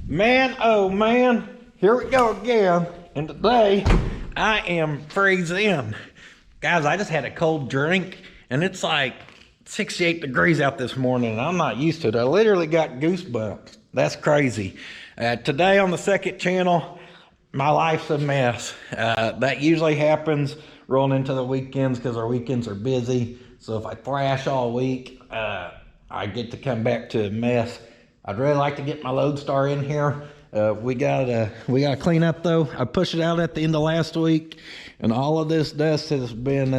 Man, oh man, here we go again. And today I am freezing. Guys, I just had a cold drink and it's like 68 degrees out this morning and I'm not used to it. I literally got goosebumps. That's crazy. Today on the second channel, my life's a mess. That usually happens rolling into the weekends because our weekends are busy. So if I thrash all week, I get to come back to a mess. I'd really like to get my Lodestar in here. We gotta clean up though. I pushed it out at the end of last week, and all of this dust has been,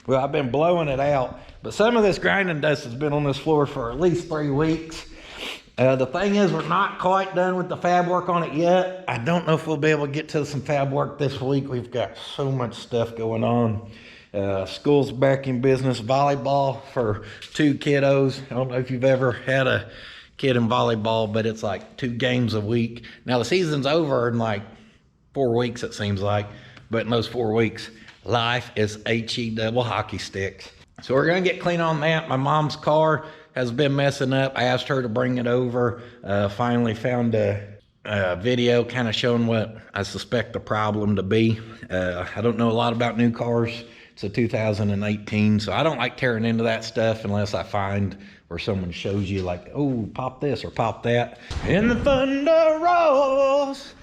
well, I've been blowing it out, but some of this grinding dust has been on this floor for at least 3 weeks. The thing is, we're not quite done with the fab work on it yet. I don't know if we'll be able to get to some fab work this week. We've got so much stuff going on. School's back in business. Volleyball for 2 kiddos. I don't know if you've ever had a kid in volleyball, but it's like 2 games a week. Now the season's over in like 4 weeks, it seems like, but in those 4 weeks, life is HE double hockey sticks. So we're gonna get clean on that. My mom's car has been messing up. I asked her to bring it over. Finally found a video kind of showing what I suspect the problem to be. I don't know a lot about new cars. It's a 2018, so I don't like tearing into that stuff unless I find where someone shows you like, oh, pop this or pop that. And the thunder rolls,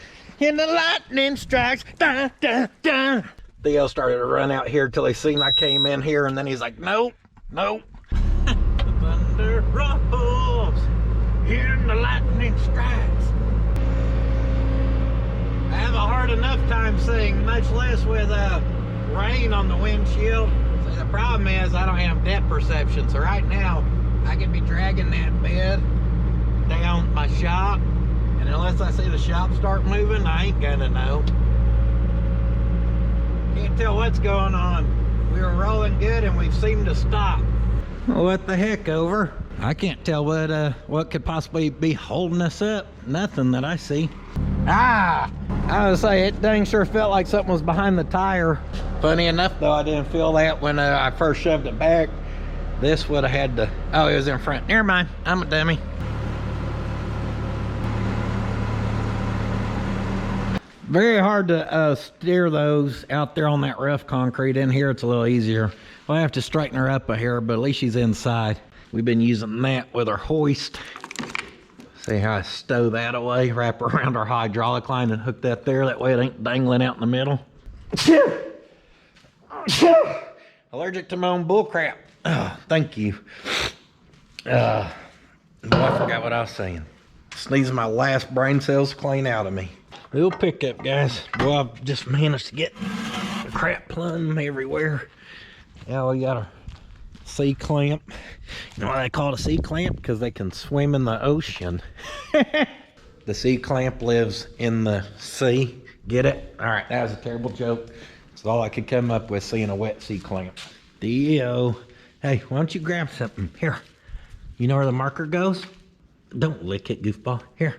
and the lightning strikes, dun, dun, dun. Theo started to run out here till he seen I came in here, and then he's like, nope, nope. The thunder rolls, and the lightning strikes. I have a hard enough time seeing, much less with rain on the windshield. So the problem is I don't have depth perception, so right now I could be dragging that bed down my shop, and unless I see the shop start moving, I ain't gonna know. Can't tell what's going on. We were rolling good and we've seemed to stop. What the heck, over? I can't tell what could possibly be holding us up. Nothing that I see. I was say, it dang sure felt like something was behind the tire. Funny enough though, I didn't feel that when I first shoved it back. This would have had to, oh, it was in front. Never mind, I'm a dummy. Very hard to steer those out there on that rough concrete. In here it's a little easier. We'll have to straighten her up a hair, but at least she's inside. We've been using that with our hoist. See how I stow that away, wrap around our hydraulic line and hook that there. That way it ain't dangling out in the middle. Allergic to my own bull crap. Oh, thank you. Boy, I forgot what I was saying. Sneezing my last brain cells clean out of me. Little pickup, guys. Boy, I've just managed to get the crap plumb everywhere. Yeah, we got a C-clamp. You know why they call it a C-clamp? Because they can swim in the ocean. The C-clamp lives in the sea. Get it? All right, that was a terrible joke. That's all I could come up with, seeing a wet C-clamp. Theo. Hey, why don't you grab something? Here. You know where the marker goes? Don't lick it, goofball. Here.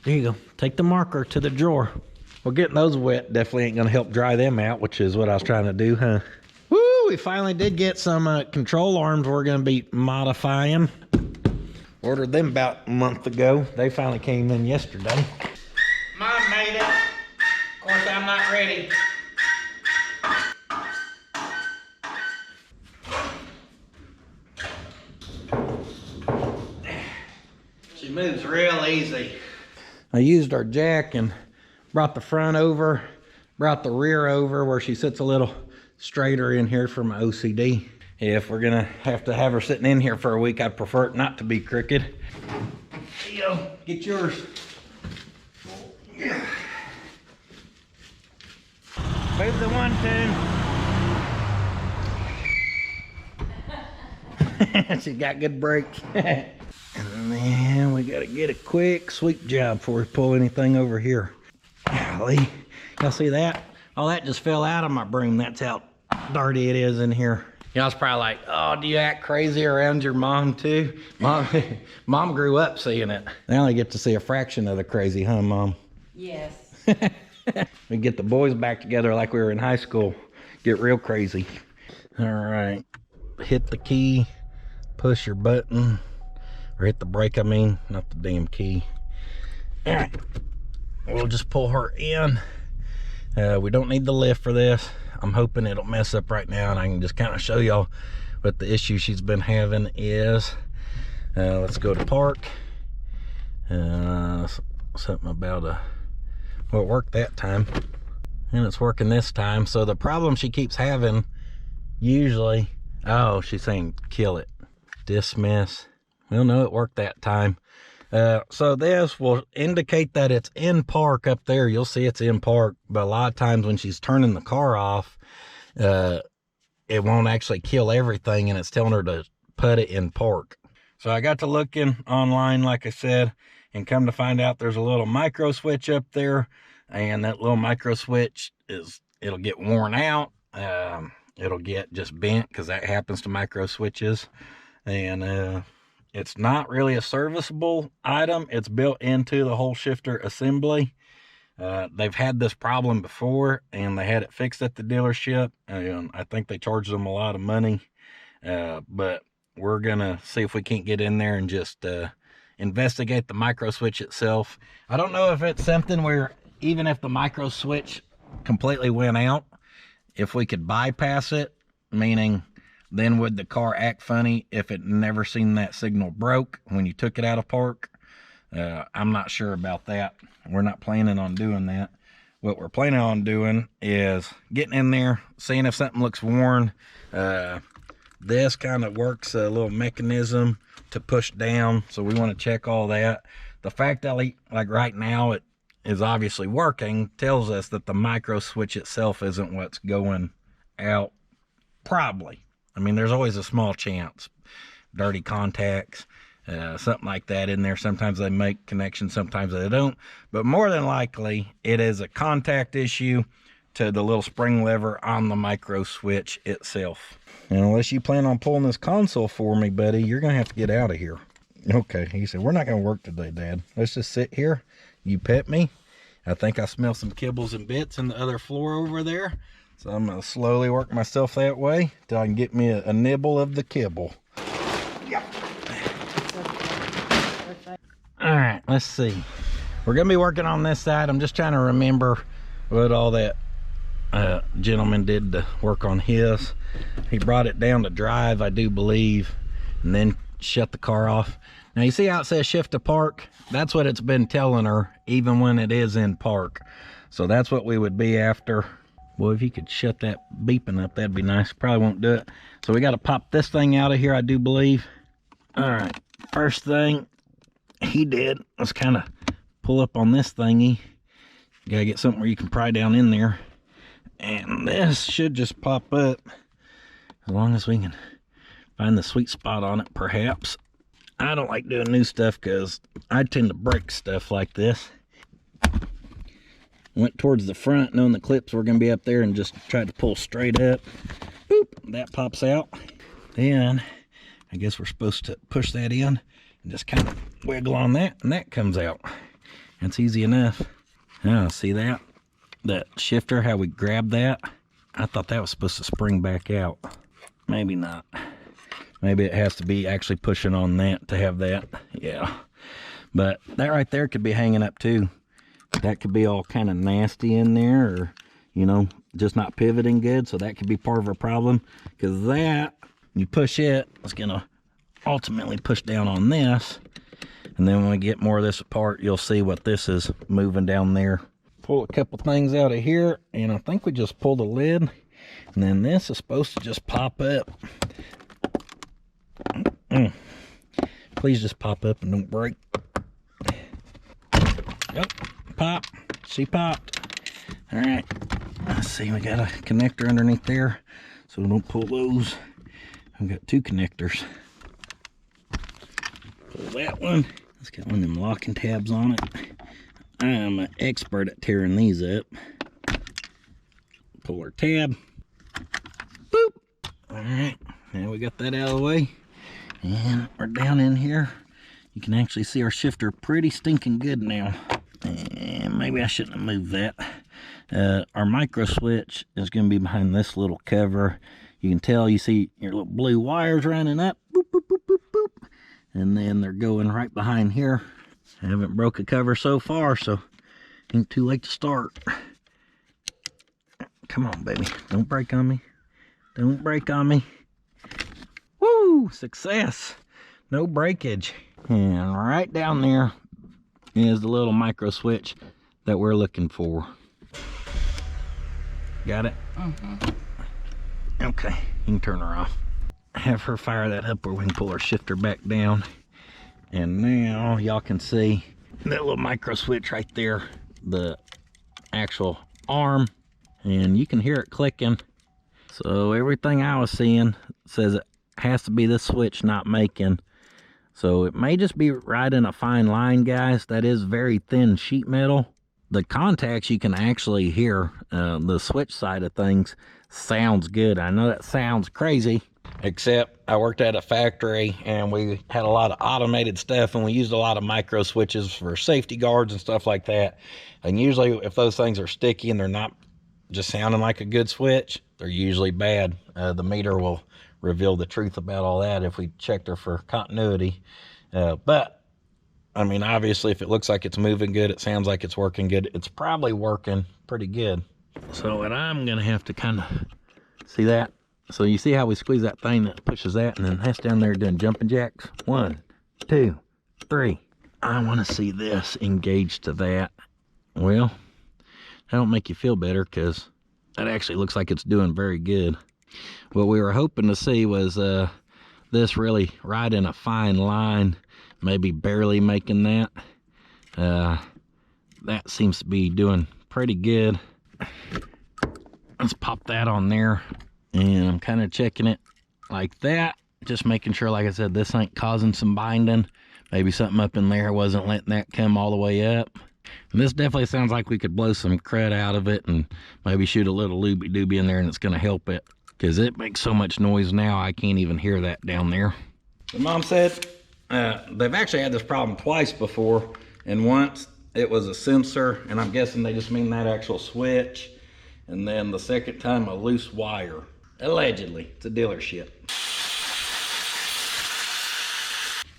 There you go. Take the marker to the drawer. Well, getting those wet definitely ain't going to help dry them out, which is what I was trying to do, huh? Woo! We finally did get some control arms we're going to be modifying. Ordered them about a month ago. They finally came in yesterday. Mom made it. Of course, I'm not ready. She moves real easy. I used our jack and brought the front over, brought the rear over where she sits a little straighter in here for my OCD. If we're gonna have to have her sitting in here for a week, I'd prefer it not to be crooked. Theo, get yours. Yeah. Move the one tune. She's got good brakes. And then we gotta get a quick sweep job before we pull anything over here. Golly, y'all see that? All that just fell out of my broom. That's how dirty it is in here. You know, it's probably like, oh, do you act crazy around your mom too? Mom grew up seeing it. They only get to see a fraction of the crazy, huh, Mom? Yes. We get the boys back together like we were in high school. Get real crazy. All right, hit the key, push your button. Or hit the brake, I mean, not the damn key. All right, we'll just pull her in. We don't need the lift for this. I'm hoping it'll mess up right now and I can just kind of show y'all what the issue she's been having is. Let's go to park. Something about well, it worked that time and it's working this time. So the problem she keeps having usually, oh, she's saying kill it, dismiss. Well, no, it worked that time. So this will indicate that it's in park up there. You'll see it's in park, but a lot of times when she's turning the car off, it won't actually kill everything and it's telling her to put it in park. So I got to looking online, like I said, and come to find out there's a little micro switch up there, and that little micro switch it'll get worn out. It'll get just bent because that happens to micro switches, and it's not really a serviceable item. It's built into the whole shifter assembly. They've had this problem before and they had it fixed at the dealership, and I think they charged them a lot of money. But we're gonna see if we can't get in there and just investigate the micro switch itself. I don't know if it's something where even if the micro switch completely went out, if we could bypass it, meaning then would the car act funny if it never seen that signal broke when you took it out of park? I'm not sure about that. We're not planning on doing that. What we're planning on doing is getting in there, seeing if something looks worn. This kind of works a little mechanism to push down, so we want to check all that. The fact that like right now it is obviously working tells us that the micro switch itself isn't what's going out. Probably. I mean, there's always a small chance. Dirty contacts, something like that in there. Sometimes they make connections, sometimes they don't. But more than likely, it is a contact issue to the little spring lever on the micro switch itself. And unless you plan on pulling this console for me, buddy, you're going to have to get out of here. Okay, he said, we're not going to work today, Dad. Let's just sit here. You pet me. I think I smell some kibbles and bits in the other floor over there. So I'm going to slowly work myself that way till I can get me a nibble of the kibble. Yep. All right, let's see. We're going to be working on this side. I'm just trying to remember what all that gentleman did to work on his. He brought it down to drive, I do believe, and then shut the car off. Now you see how it says shift to park? That's what it's been telling her, even when it is in park. So that's what we would be after. Boy, if you could shut that beeping up, that'd be nice. Probably won't do it. So we got to pop this thing out of here, I do believe. All right, first thing he did was kind of pull up on this thingy. You gotta get something where you can pry down in there. And this should just pop up as long as we can find the sweet spot on it, perhaps. I don't like doing new stuff because I tend to break stuff like this. Went towards the front knowing the clips were going to be up there and just tried to pull straight up. Boop, that pops out. Then I guess we're supposed to push that in and just kind of wiggle on that, and that comes out. That's easy enough. Now, see that? That shifter, how we grab that? I thought that was supposed to spring back out. Maybe not. Maybe it has to be actually pushing on that to have that. Yeah. But that right there could be hanging up too. That could be all kind of nasty in there, or, you know, just not pivoting good. So that could be part of a problem, because that, when you push it, it's going to ultimately push down on this. And then when we get more of this apart, you'll see what this is moving down there. Pull a couple things out of here, and I think we just pull the lid, and then this is supposed to just pop up. Please just pop up and don't break. Yep, pop. She popped. All right, let's see, we got a connector underneath there, so we don't pull those. I've got two connectors. Pull that one. It's got one of them locking tabs on it. I am an expert at tearing these up. Pull our tab. Boop. All right, now we got that out of the way. And we're down in here. You can actually see our shifter pretty stinking good now. And maybe I shouldn't have moved that. Our micro switch is going to be behind this little cover. You can tell, you see your little blue wires running up. Boop, boop, boop, boop, boop. And then they're going right behind here. I haven't broke a cover so far, so ain't too late to start. Come on, baby. Don't break on me. Don't break on me. Woo! Success. No breakage. And right down there is the little micro switch that we're looking for. Got it? Okay, you can turn her off. Have her fire that up where we can pull our shifter back down. And now y'all can see that little micro switch right there, the actual arm, and you can hear it clicking. So everything I was seeing says it has to be this switch not making. So it may just be right in a fine line, guys. That is very thin sheet metal. The contacts you can actually hear. The switch side of things sounds good. I know that sounds crazy, except I worked at a factory and we had a lot of automated stuff, and we used a lot of micro switches for safety guards and stuff like that. And usually if those things are sticky and they're not just sounding like a good switch, they're usually bad. The meter will reveal the truth about all that if we checked her for continuity. But I mean, obviously if it looks like it's moving good, it sounds like it's working good, it's probably working pretty good. So what I'm gonna have to kind of see that. So you see how we squeeze that thing that pushes that, and then that's down there doing jumping jacks. 1, 2, 3. I want to see this engaged to that. Well, that don't make you feel better, because that actually looks like it's doing very good. What we were hoping to see was this really right in a fine line, maybe barely making that. That seems to be doing pretty good. Let's pop that on there, and I'm kind of checking it like that, just making sure, like I said, this ain't causing some binding. Maybe something up in there wasn't letting that come all the way up. And this definitely sounds like we could blow some crud out of it and maybe shoot a little looby dooby in there, and it's going to help it, because it makes so much noise now I can't even hear that down there. The mom said they've actually had this problem twice before, and once it was a sensor, and I'm guessing they just mean that actual switch, and then the second time a loose wire. Allegedly. It's a dealership.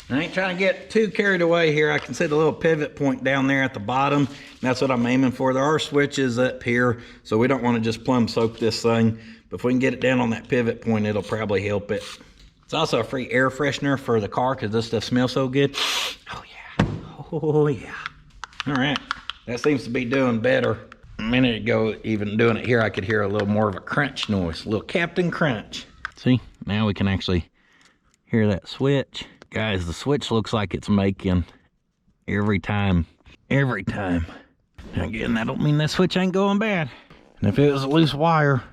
I ain't trying to get too carried away here. I can see the little pivot point down there at the bottom. That's what I'm aiming for. There are switches up here, so we don't want to just plumb soak this thing. But if we can get it down on that pivot point, it'll probably help it. It's also a free air freshener for the car, because this stuff smells so good. Oh yeah. Oh yeah. All right. That seems to be doing better. A minute ago, even doing it here, I could hear a little more of a crunch noise, a little Captain Crunch. See, now we can actually hear that switch. Guys, the switch looks like it's making every time. Every time. Again, that don't mean that switch ain't going bad. And if it was a loose wire,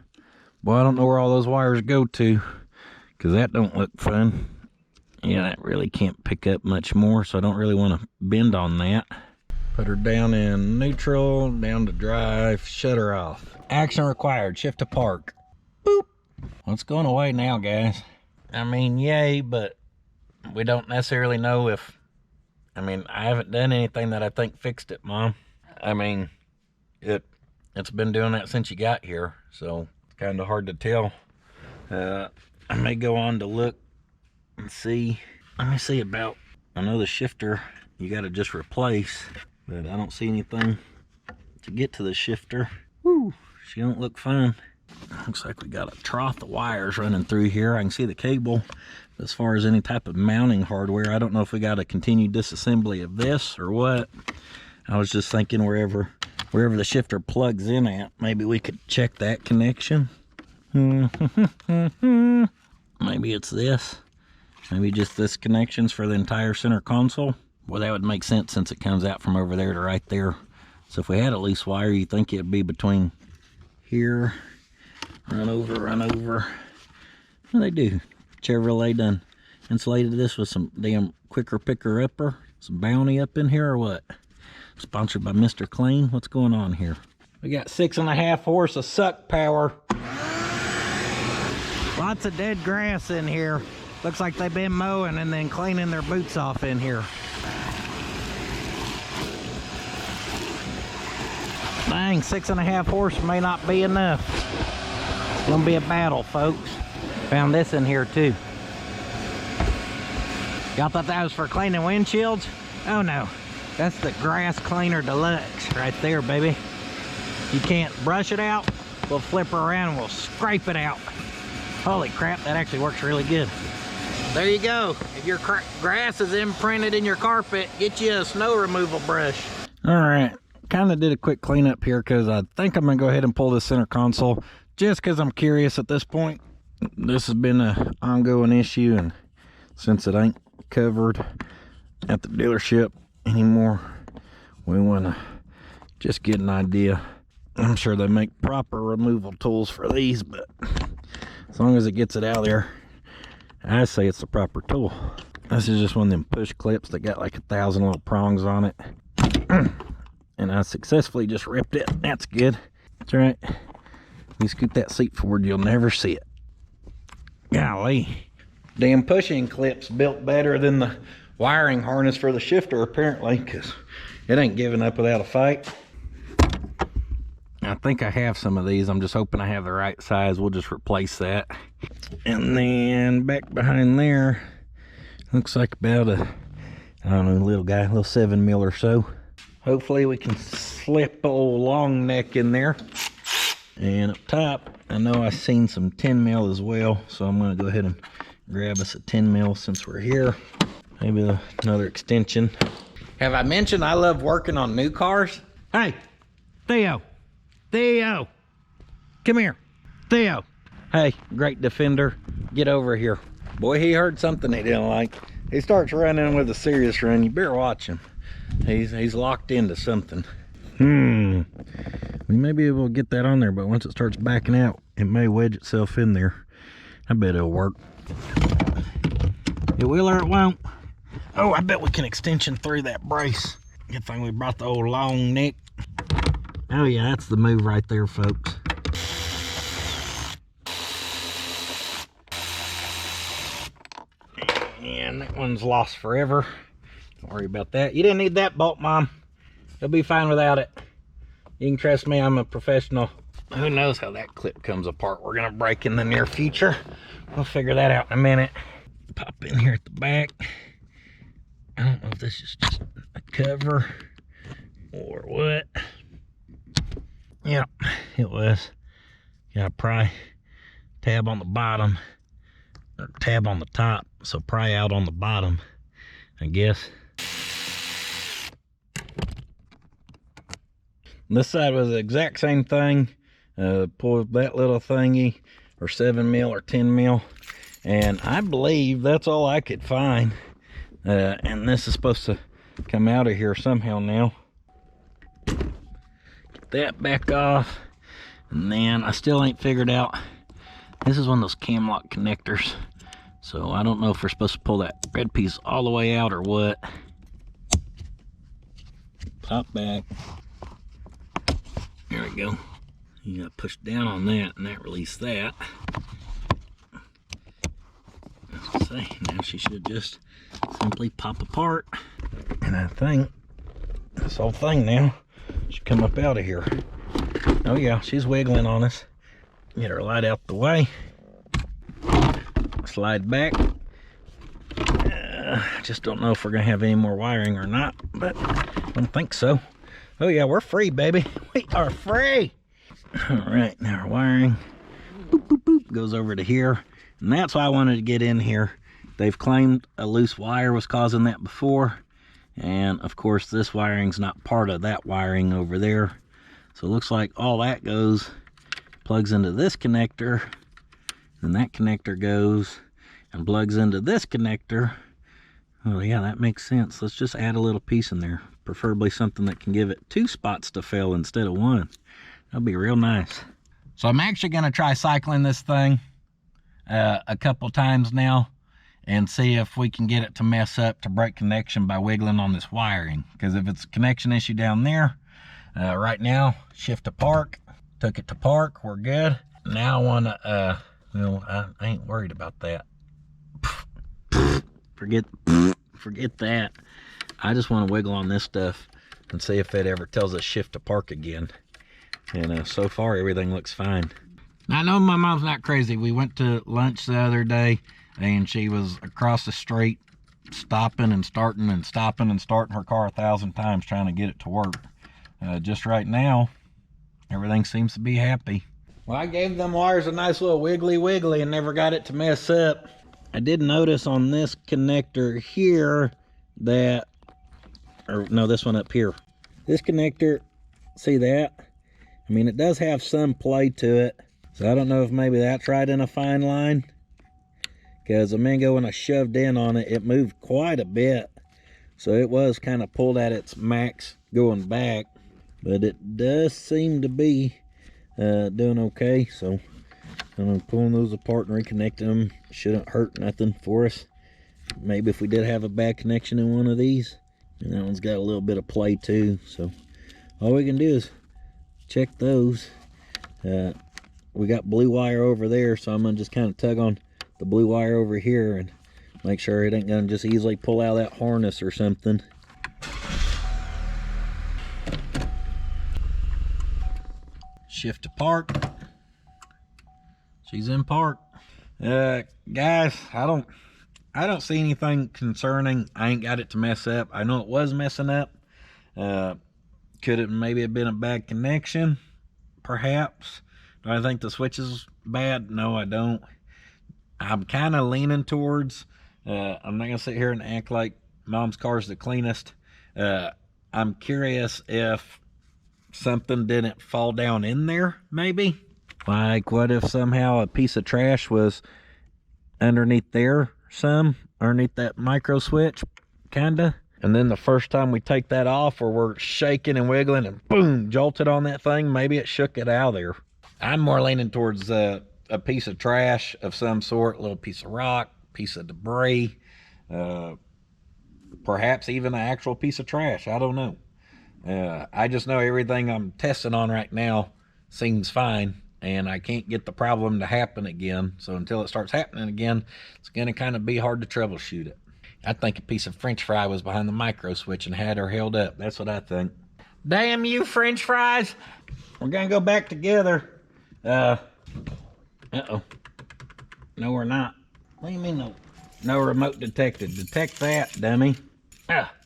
boy, I don't know where all those wires go to, because that don't look fun. Yeah, that really can't pick up much more, so I don't really want to bend on that. Put her down in neutral, down to drive, shut her off. Action required, shift to park. Boop. Well, it's going away now, guys. I mean, yay, but we don't necessarily know if, I haven't done anything that I think fixed it, Mom. I mean, it's been doing that since you got here, so it's kind of hard to tell. I may go on to look and see. Let me see about, I know the shifter you got to just replace, but I don't see anything to get to the shifter. Woo, she don't look fun. Looks like we got a trough of wires running through here. I can see the cable. As far as any type of mounting hardware, I don't know if we got a continued disassembly of this or what. I was just thinking wherever the shifter plugs in at, maybe we could check that connection. Maybe it's this. Maybe just this connection's for the entire center console. Well, that would make sense since it comes out from over there to right there. So if we had a loose wire, you'd think it'd be between here, run over. Well, they do. Chevrolet done insulated this with some damn quicker picker upper, some bounty up in here or what? Sponsored by Mr. Clean. What's going on here? We got 6.5 horse of suck power. Lots of dead grass in here. Looks like they've been mowing and then cleaning their boots off in here. Dang, 6.5 horse may not be enough. It's gonna be a battle, folks. Found this in here too. Y'all thought that was for cleaning windshields? Oh no. That's the grass cleaner deluxe right there, baby. You can't brush it out, we'll flip her around and we'll scrape it out. Holy crap, that actually works really good. There you go. If your grass is imprinted in your carpet, get you a snow removal brush. All right, kind of did a quick cleanup here because I think I'm gonna go ahead and pull this center console just because I'm curious at this point. This has been an ongoing issue, and since it ain't covered at the dealership anymore, we want to just get an idea. I'm sure they make proper removal tools for these, but as long as it gets it out of there, I say it's the proper tool. This is just one of them push clips that got like 1,000 little prongs on it. And I successfully just ripped it. That's good. That's right. You scoot that seat forward, you'll never see it. Golly. Damn pushing clips built better than the wiring harness for the shifter, apparently, because it ain't giving up without a fight. I think I have some of these. I'm just hoping I have the right size. We'll just replace that. And then back behind there, looks like about a, I don't know, little guy, a little 7 mil or so. Hopefully we can slip a old long neck in there. And up top, I know I've seen some 10 mil as well, so I'm going to go ahead and grab us a 10 mil since we're here. Maybe another extension. Have I mentioned I love working on new cars? Hey, Theo, come here. Theo, hey, great defender, get over here. Boy, he heard something he didn't like. He starts running with a serious run. You better watch him. He's locked into something. We may be able to get that on there, but once it starts backing out, it may wedge itself in there. I bet it'll work. It will or it won't. Oh, I bet we can extension through that brace. Good thing we brought the old long neck. Oh yeah, that's the move right there, folks. And that one's lost forever. Don't worry about that. You didn't need that bolt, Mom. You'll be fine without it. You can trust me, I'm a professional. Who knows how that clip comes apart. We're gonna break in the near future. We'll figure that out in a minute. Pop in here at the back. I don't know if this is just a cover or what. Yep, it was. Got a pry tab on the bottom, or tab on the top, so pry out on the bottom, I guess. This side was the exact same thing. Pulled that little thingy, or 7 mil or 10 mil, and I believe that's all I could find. And this is supposed to come out of here somehow now. Get that back off, and then I still ain't figured out. This is one of those cam lock connectors, so I don't know if we're supposed to pull that red piece all the way out or what. Pop back. There we go. You gotta push down on that, and that released that. As I say, now she should just simply pop apart. And I think this whole thing now should come up out of here. Oh yeah, she's wiggling on us. Get her light out the way. Slide back. I just don't know if we're gonna have any more wiring or not, but I don't think so. Oh yeah, we're free, baby. We are free. All right, now our wiring boop, boop, boop, goes over to here. And that's why I wanted to get in here. They've claimed a loose wire was causing that before. And of course, this wiring's not part of that wiring over there. So it looks like all that goes, plugs into this connector. And that connector goes and plugs into this connector. Oh yeah, that makes sense. Let's just add a little piece in there. Preferably something that can give it 2 spots to fill instead of 1. That'll be real nice. So I'm actually gonna try cycling this thing a couple times now and see if we can get it to mess up to break connection by wiggling on this wiring. Because if it's a connection issue down there, right now, shift to park, took it to park, we're good. Now I wanna, well, I ain't worried about that. Forget that. I just want to wiggle on this stuff and see if it ever tells us shift to park again. And so far, everything looks fine. Now, I know my mom's not crazy. We went to lunch the other day, and she was across the street stopping and starting and stopping and starting her car 1,000 times trying to get it to work. Just right now, everything seems to be happy. Well, I gave them wires a nice little wiggly and never got it to mess up. I did notice on this connector here that, or no, this one up here. This connector, see that? I mean, it does have some play to it. So I don't know if maybe that's right in a fine line. Because a minute ago when I shoved in on it, it moved quite a bit. So it was kind of pulled at its max going back. But it does seem to be doing okay. So I'm pulling those apart and reconnecting them. Shouldn't hurt nothing for us. Maybe if we did have a bad connection in one of these. And that one's got a little bit of play too. So all we can do is check those. We got blue wire over there, so I'm gonna just kind of tug on the blue wire over here and make sure it ain't gonna just easily pull out that harness or something. Shift to park. She's in park. Guys, I don't see anything concerning. I ain't got it to mess up. I know it was messing up. Could it maybe have been a bad connection? Perhaps. Do I think the switch is bad? No, I don't. I'm kind of leaning towards, I'm not going to sit here and act like Mom's car's the cleanest. I'm curious if something didn't fall down in there, maybe. Like, what if somehow a piece of trash was underneath there, underneath that micro switch, kinda? And then the first time we take that off, or we're shaking and wiggling and boom, jolted on that thing, maybe it shook it out of there. I'm more leaning towards a piece of trash of some sort, a little piece of rock, piece of debris, perhaps even an actual piece of trash. I don't know. I just know everything I'm testing on right now seems fine, and I can't get the problem to happen again. So until it starts happening again, it's going to kind of be hard to troubleshoot it. I think a piece of French fry was behind the micro switch and had her held up. That's what I think. Damn you, French fries. We're going to go back together. Uh-oh. No, we're not. What do you mean no? No remote detected. Detect that, dummy. Where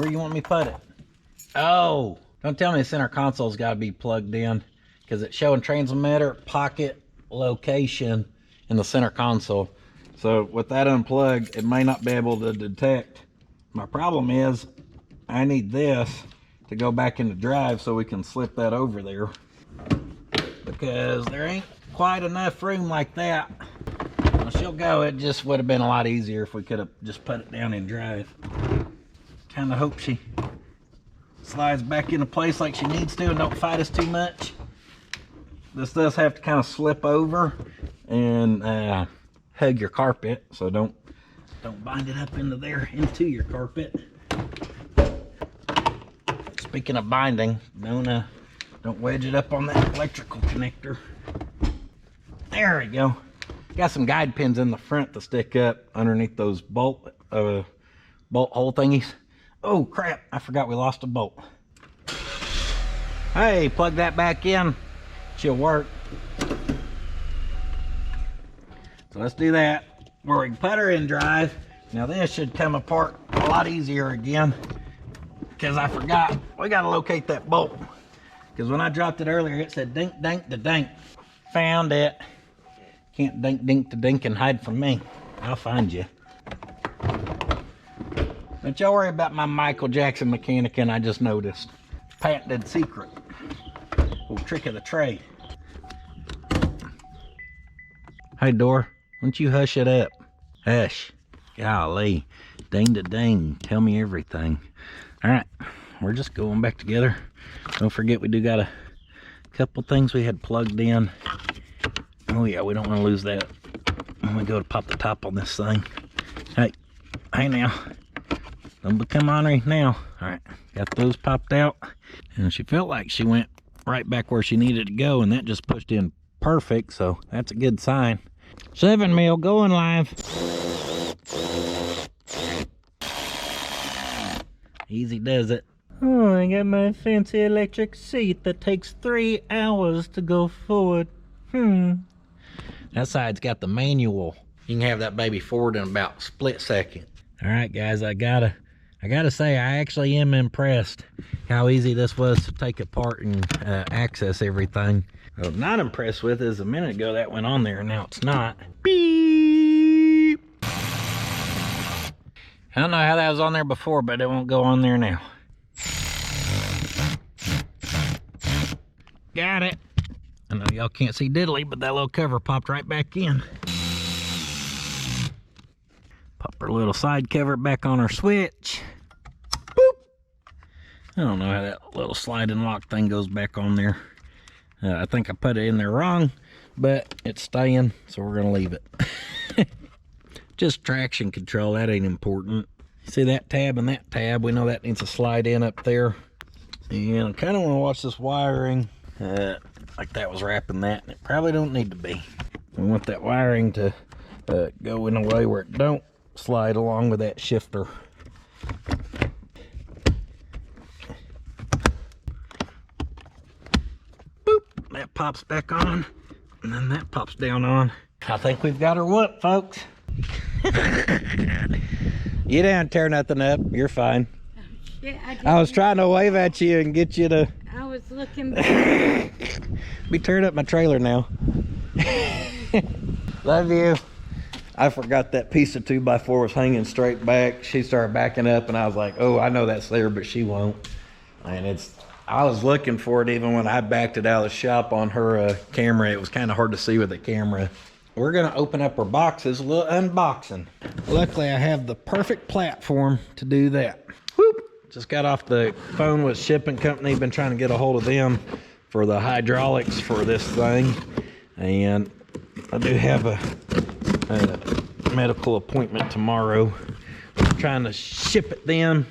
do you want me to put it? Oh, don't tell me the center console's got to be plugged in, because it's showing transmitter pocket location in the center console. So with that unplugged, it may not be able to detect. My problem is I need this to go back into drive so we can slip that over there, because there ain't quite enough room like that. Well, she'll go. It just would have been a lot easier if we could have just put it down in drive. Kind of hope she slides back into place like she needs to and don't fight us too much. This does have to kind of slip over and hug your carpet, so don't bind it up into there, into your carpet. Speaking of binding, don't wedge it up on that electrical connector. There we go. Got some guide pins in the front to stick up underneath those bolt hole thingies. Oh crap, I forgot we lost a bolt. Hey, plug that back in. She'll work. So let's do that where we can put her in drive. Now this should come apart a lot easier again, because I forgot we got to locate that bolt, because when I dropped it earlier it said dink dink da dink. Found it. Can't dink dink da dink and hide from me. I'll find you. Don't y'all worry about my Michael Jackson mechanic, and I just noticed. Patented secret. Little trick of the trade. Hey door, why don't you hush it up? Hush. Golly. Ding to ding. Tell me everything. Alright, we're just going back together. Don't forget we do got a couple things we had plugged in. Oh yeah, we don't want to lose that when we go to pop the top on this thing. Hey now. Don't become ornery now. Alright, got those popped out. And she felt like she went right back where she needed to go, and that just pushed in perfect, so that's a good sign. 7 mil going live. Easy does it. Oh, I got my fancy electric seat that takes 3 hours to go forward. That side's got the manual you can have that baby forward in about a split second. All right, guys, I gotta say, I actually am impressed how easy this was to take apart and access everything. What I'm not impressed with is a minute ago that went on there and now it's not. Beep. I don't know how that was on there before, but it won't go on there now. Got it. I know y'all can't see diddly, but that little cover popped right back in. Pop our little side cover back on our switch. Boop. I don't know how that little sliding lock thing goes back on there. I think I put it in there wrong, but it's staying, so we're gonna leave it. Just traction control, that ain't important. See that tab and that tab, we know that needs to slide in up there. And I kind of want to watch this wiring, like that was wrapping that, and it probably don't need to be. We want that wiring to go in a way where it don't slide along with that shifter. Boop, that pops back on, and then that pops down on. I think we've got her whooped, folks. You didn't tear nothing up, you're fine. Yeah, I was trying to wave at you and get you to... I was looking be tearing up my trailer now. Love you. I forgot that piece of 2x4 was hanging straight back. She started backing up and I was like, oh, I know that's there, but she won't. And I was looking for it even when I backed it out of the shop on her camera. It was kind of hard to see with the camera. We're gonna open up our boxes, a little unboxing. Luckily I have the perfect platform to do that. Whoop. Just got off the phone with shipping company, been trying to get a hold of them for the hydraulics for this thing. And I do have a medical appointment tomorrow. I'm trying to ship it then.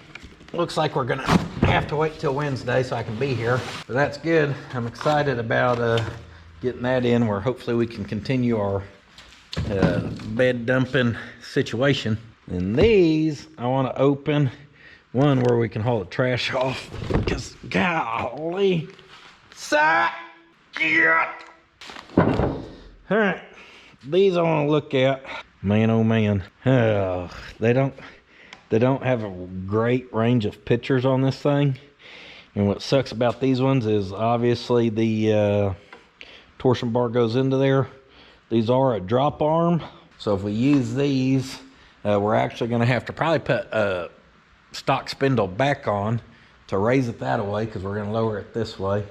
Looks like we're gonna have to wait till Wednesday so I can be here. But that's good. I'm excited about getting that in where hopefully we can continue our bed dumping situation. And these I want to open. One where we can haul the trash off, because golly, all right, these I want to look at. Man, oh man, they don't have a great range of pictures on this thing. And what sucks about these ones is obviously the torsion bar goes into there. These are a drop arm, so if we use these, we're actually going to have to probably put a stock spindle back on to raise it that way, because we're going to lower it this way,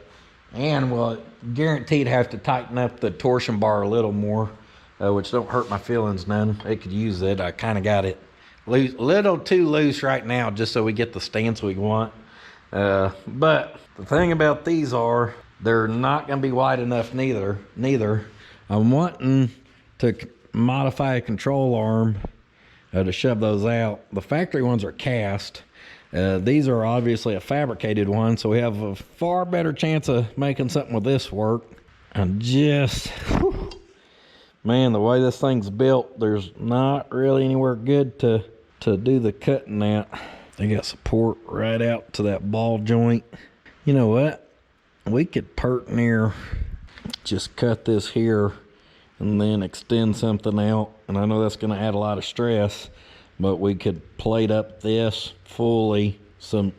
and we'll guaranteed have to tighten up the torsion bar a little more, which don't hurt my feelings none. It could use it. I kind of got it loose, little too loose right now, just so we get the stance we want. But the thing about these are they're not going to be wide enough neither. I'm wanting to modify a control arm to shove those out. The factory ones are cast. These are obviously a fabricated one, so we have a far better chance of making something with this work. And just, whew, man, the way this thing's built, there's not really anywhere good to do the cutting at. They got support right out to that ball joint. You know what? We could pert near just cut this here and then extend something out. And I know that's going to add a lot of stress, but we could plate up this fully, some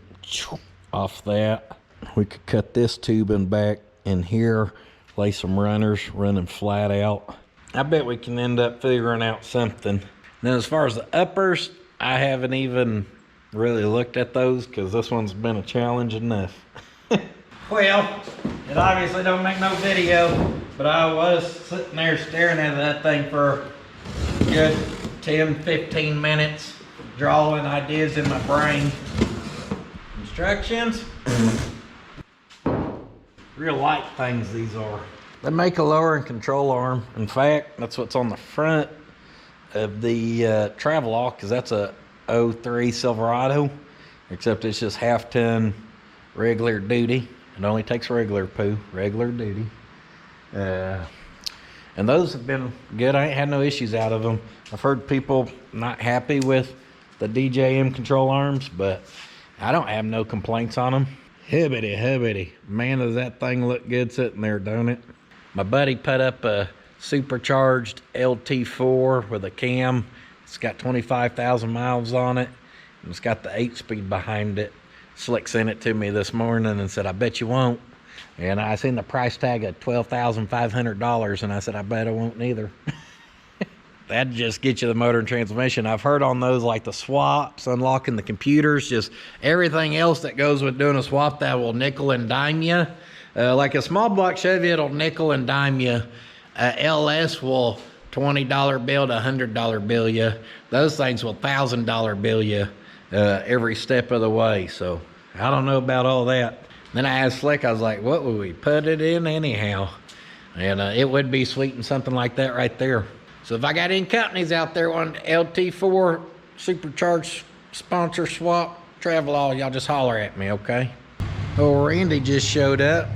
off that. We could cut this tubing back in here, lay some runners running flat out. I bet we can end up figuring out something. Now, as far as the uppers, I haven't even really looked at those, because this one's been a challenge enough. Well, it obviously don't make no video, but I was sitting there staring at that thing for a good 10-15 minutes, drawing ideas in my brain. Instructions. Real light things these are. They make a lowering control arm. In fact, that's what's on the front of the Travelhawk, because that's a 03 Silverado, except it's just half-ton regular duty. It only takes regular duty. And those have been good. I ain't had no issues out of them. I've heard people not happy with the DJM control arms, but I don't have no complaints on them. Hibbity. Man, does that thing look good sitting there, don't it? My buddy put up a supercharged LT4 with a cam. It's got 25,000 miles on it, and it's got the 8-speed behind it. Slick sent it to me this morning and said, I bet you won't. And I seen the price tag of $12,500, and I said, I bet I won't neither. That'd just get you the motor and transmission. I've heard on those, like the swaps, unlocking the computers, just everything else that goes with doing a swap, that will nickel and dime you. Like a small block Chevy, it'll nickel and dime you. LS will $20 bill to $100 bill you. Those things will $1,000 bill you every step of the way. So I don't know about all that. Then I asked Slick, I was like, what would we put it in anyhow? And it would be sweet and something like that right there. So if I got any companies out there on LT4 supercharged sponsor swap travel all, y'all just holler at me, okay? Oh, Randy just showed up.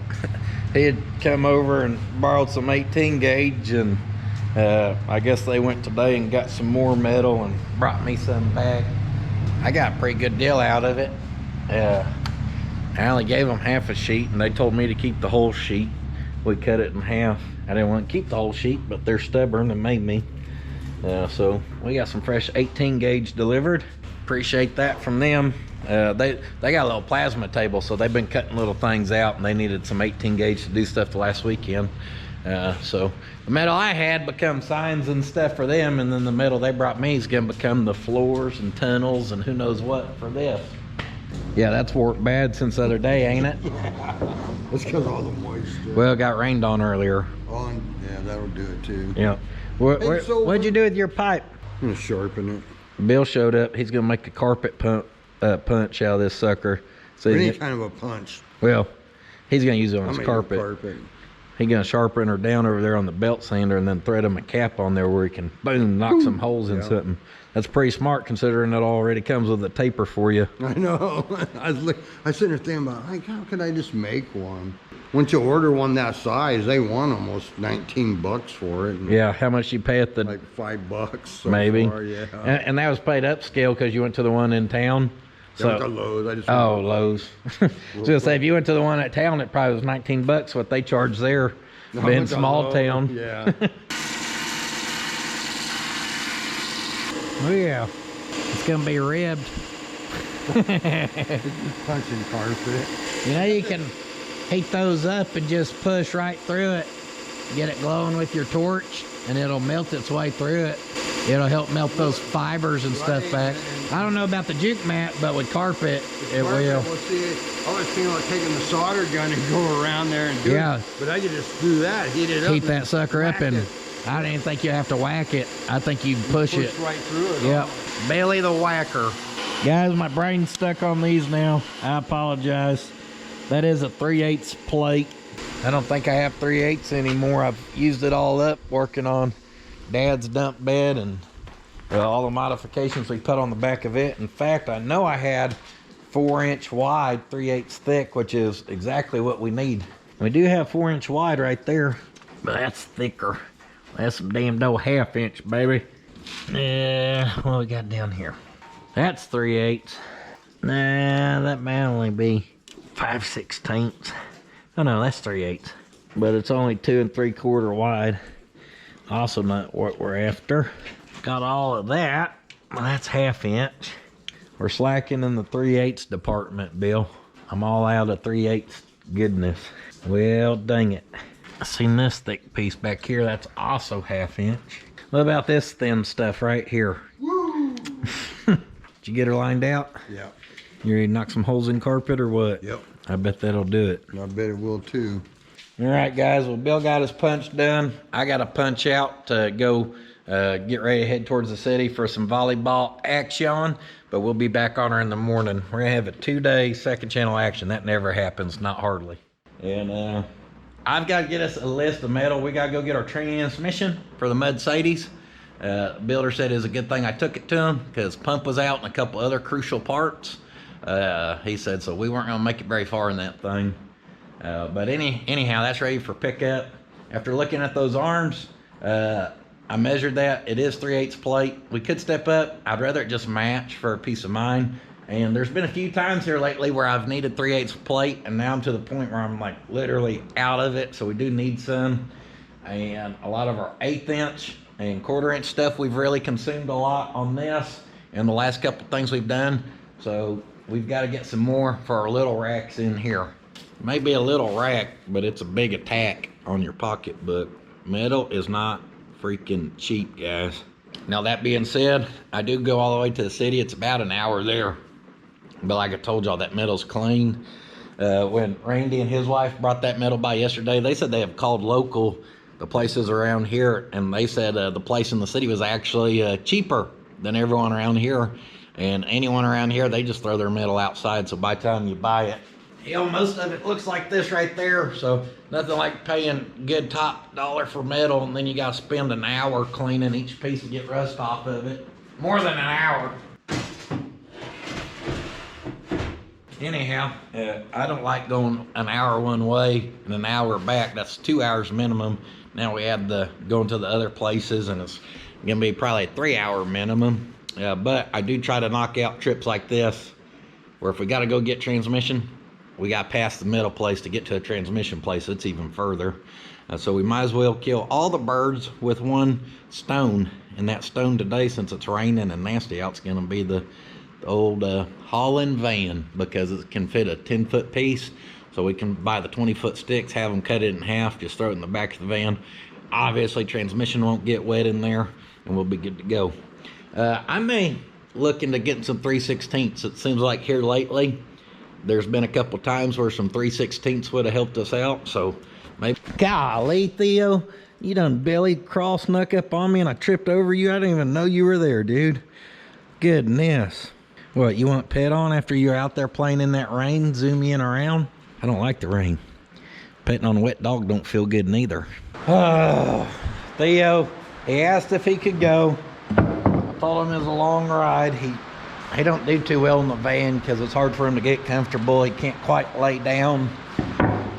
He had come over and borrowed some 18 gauge, and I guess they went today and got some more metal and brought me some back. I got a pretty good deal out of it. I only gave them half a sheet, and they told me to keep the whole sheet. We cut it in half. I didn't want to keep the whole sheet, but they're stubborn and made me. So we got some fresh 18 gauge delivered. Appreciate that from them. They got a little plasma table, so they've been cutting little things out, and they needed some 18 gauge to do stuff the last weekend. So the metal I had become signs and stuff for them, and then the metal they brought me is gonna become the floors and tunnels and who knows what for this. Yeah, that's worked bad since the other day, ain't it? Yeah, it's because of all the moisture. Well, it got rained on earlier. Oh, yeah, that'll do it too. Yeah. What'd you do with your pipe? I'm gonna sharpen it. Bill showed up. He's gonna make a carpet punch out of this sucker. So Any kind of a punch. well, he's gonna use it on I his made a carpet. He's gonna sharpen her down over there on the belt sander and then thread him a cap on there where he can boom knock some holes in something. That's pretty smart considering it already comes with a taper for you. I know. I was sitting there thinking about, like, how could I just make one? Once you order one that size, they want almost 19 bucks for it. Yeah, how much you pay at the like $5 so maybe far, yeah. And that was paid upscale because you went to the one in town. So the Lowe's. I just Lowe's. I was gonna say, if you went to the one at town, it probably was 19 bucks what they charge there. Being small town. Yeah. Oh yeah, it's gonna be ribbed. Punching carpet. You know, you can heat those up and just push right through it. Get it glowing with your torch, and it'll melt its way through it. It'll help melt those fibers and stuff back. I don't know about the juke mat, but with carpet, it will. Well, see, I was thinking about taking the solder gun and go around there and do it. But I could just do that, heat it up. Heat that sucker up, and I didn't think you have to whack it. I think you push it right through it. Yep. Bailey the whacker. Guys, my brain's stuck on these now. I apologize. That is a 3/8 plate. I don't think I have 3/8 anymore. I've used it all up working on Dad's dump bed and all the modifications we put on the back of it. In fact, I know I had 4-inch wide, 3/8 thick, which is exactly what we need. We do have 4-inch wide right there, but that's thicker. That's some damn no 1/2-inch, baby. Yeah, what we got down here? That's 3/8. Nah, that might only be 5/16. Oh no, that's 3/8. But it's only 2 3/4 wide. Also not what we're after. Got all of that. Well, that's 1/2-inch. We're slacking in the 3/8 department, Bill. I'm all out of 3/8 goodness. Well, dang it. I seen this thick piece back here. That's also 1/2-inch. What about this thin stuff right here? Woo! Did you get her lined out? Yeah. You ready to knock some holes in carpet or what? Yep. I bet that'll do it. I bet it will too. All right, guys. Well, Bill got his punch done. I got a punch out to go get ready to head towards the city for some volleyball action. But we'll be back on her in the morning. We're going to have a 2-day second channel action. That never happens. Not hardly. And I've got to get us a list of metal. We got to go get our transmission for the Mercedes. Builder said it was a good thing I took it to him because pump was out and a couple other crucial parts. He said, so we weren't going to make it very far in that thing. But anyhow, that's ready for pickup. After looking at those arms, I measured that. It is 3/8 plate. We could step up. I'd rather it just match for a peace of mind. And there's been a few times here lately where I've needed 3/8 plate, and now I'm to the point where I'm like literally out of it. So we do need some. and a lot of our 1/8 inch and 1/4 inch stuff we've really consumed a lot on this and the last couple things we've done. So we've got to get some more for our little racks in here. Maybe a little rack, but it's a big attack on your pocketbook. Metal is not freaking cheap, guys. Now that being said, I do go all the way to the city. It's about an hour there. But like I told y'all, that metal's clean. When Randy and his wife brought that metal by yesterday, they said they have called local, the places around here, and they said the place in the city was actually cheaper than everyone around here. And anyone around here, they just throw their metal outside, so by the time you buy it, hell, most of it looks like this right there. So nothing like paying good top dollar for metal, and then you gotta spend an hour cleaning each piece to get rust off of it. More than an hour. Anyhow, I don't like going an hour one way and an hour back. That's 2 hours minimum. Now we add the going to the other places, and it's gonna be probably a 3-hour minimum. But I do try to knock out trips like this, where if we gotta go get transmission, we got past the middle place to get to a transmission place. It's even further. So we might as well kill all the birds with one stone. And that stone today, since it's raining and nasty out, it's gonna be the old hauling van, because it can fit a 10-foot piece. So we can buy the 20-foot sticks, have them cut it in half, just throw it in the back of the van. Obviously transmission won't get wet in there, and we'll be good to go. I may look into getting some 3/16. It seems like here lately there's been a couple times where some 3/16 would have helped us out, so maybe. Golly, Theo, you done belly crawl snuck up on me and I tripped over you. I didn't even know you were there, dude. Goodness. What, you want pet on after you're out there playing in that rain, zooming around? I don't like the rain. Petting on a wet dog don't feel good neither. Oh, Theo, he asked if he could go. I told him it was a long ride. He don't do too well in the van because it's hard for him to get comfortable. He can't quite lay down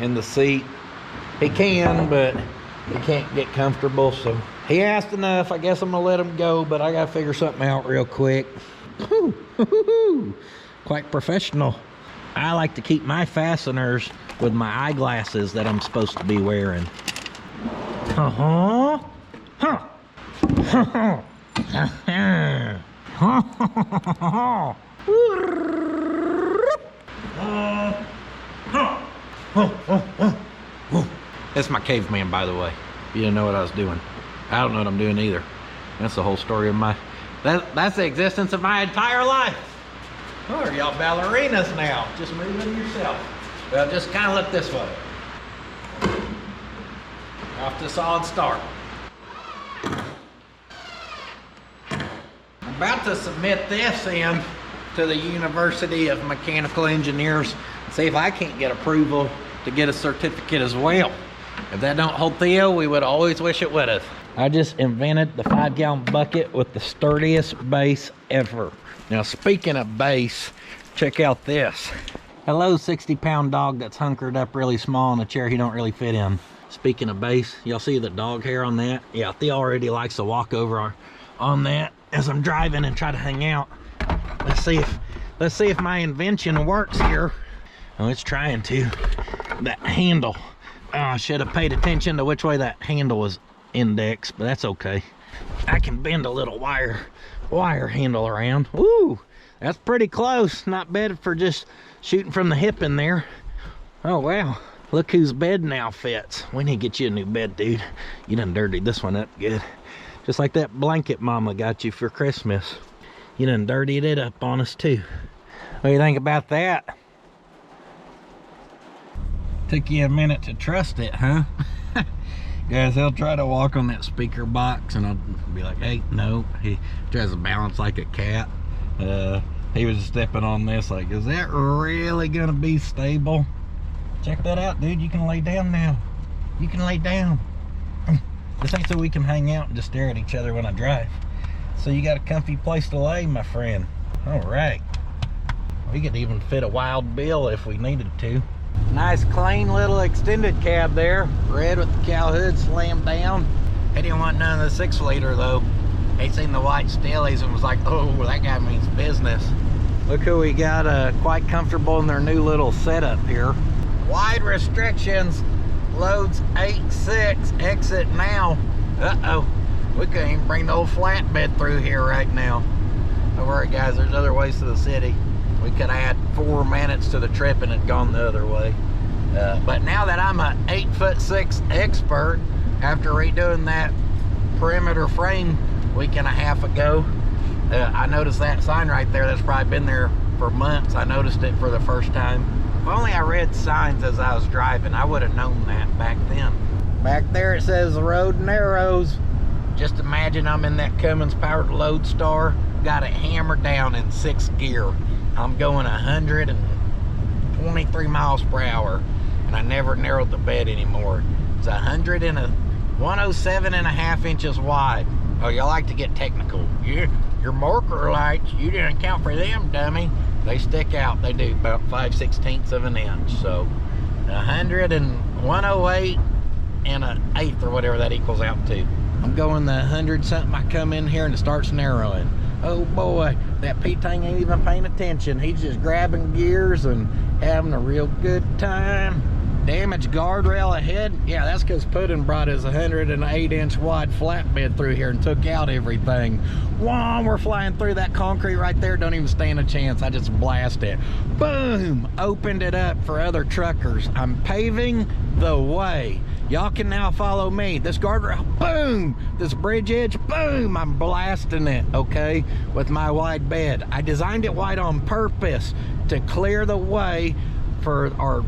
in the seat. He can, but he can't get comfortable. So he asked enough. I guess I'm gonna let him go, but I gotta figure something out real quick. Quite professional. I like to keep my fasteners with my eyeglasses that I'm supposed to be wearing. Huh? That's my caveman, by the way. You didn't know what I was doing. I don't know what I'm doing either. That's the whole story of my... That's the existence of my entire life. Oh, are y'all ballerinas now? Just moving yourself. Well, just kind of look this way. Off to a solid start. I'm about to submit this in to the University of Mechanical Engineers and see if I can't get approval to get a certificate as well. If that don't hold Theo, we would always wish it would have. I just invented the 5-gallon bucket with the sturdiest base ever. Now, speaking of base, check out this. Hello, 60-pound dog that's hunkered up really small in a chair he don't really fit in. Speaking of base, y'all see the dog hair on that? Yeah, Theo already likes to walk over on that as I'm driving and try to hang out. Let's see if my invention works here. Oh, it's trying to. That handle. Oh, I should have paid attention to which way that handle was indexed, but that's okay. I can bend a little wire handle around. Ooh, that's pretty close. Not bad for just shooting from the hip in there. Oh wow, look whose bed now fits. We need to get you a new bed, dude. You done dirtied this one up good, just like that blanket mama got you for Christmas. You done dirtied it up on us too. What do you think about that? Took you a minute to trust it, huh? Guys, he'll try to walk on that speaker box and I'll be like, hey, no. He tries to balance like a cat. He was stepping on this like, is that really gonna be stable? Check that out, dude. You can lay down now. You can lay down. This ain't so we can hang out and just stare at each other when I drive. So you got a comfy place to lay, my friend. All right. We could even fit a Wild Bill if we needed to. Nice clean little extended cab there. Red with the cow hood slammed down. He didn't want none of the 6-liter though. He seen the white Steelies and was like, oh, that guy means business. Look who we got quite comfortable in their new little setup here. Wide restrictions. loads 8-6, exit now. Uh-oh, we couldn't even bring the old flatbed through here right now. Don't worry guys, there's other ways to the city. We could add 4 minutes to the trip and it gone the other way. But now that I'm a 8'6" expert, after redoing that perimeter frame week and a half ago, I noticed that sign right there that's probably been there for months. I noticed it for the first time. If only I read signs as I was driving, I would have known that back then. Back there it says the road narrows. Just imagine I'm in that Cummins powered Lodestar, got it hammered down in 6th gear. I'm going 123 miles per hour, and I never narrowed the bed anymore. It's 107.5 inches wide. Oh, y'all like to get technical. Your marker lights, you didn't account for them, dummy. They stick out, they do, about 5/16 of an inch. So 108 and an eighth or whatever that equals out to. I'm going the 100 something. I come in here and it starts narrowing. Oh boy, that P-Tang ain't even paying attention. He's just grabbing gears and having a real good time. Damaged guardrail ahead. Yeah, that's because Puddin brought his 108-inch wide flatbed through here and took out everything. Wow, we're flying through that concrete right there. Don't even stand a chance. I just blast it. Boom! Opened it up for other truckers. I'm paving the way. Y'all can now follow me. This guardrail, boom! This bridge edge, boom! I'm blasting it, okay, with my wide bed. I designed it wide on purpose to clear the way for our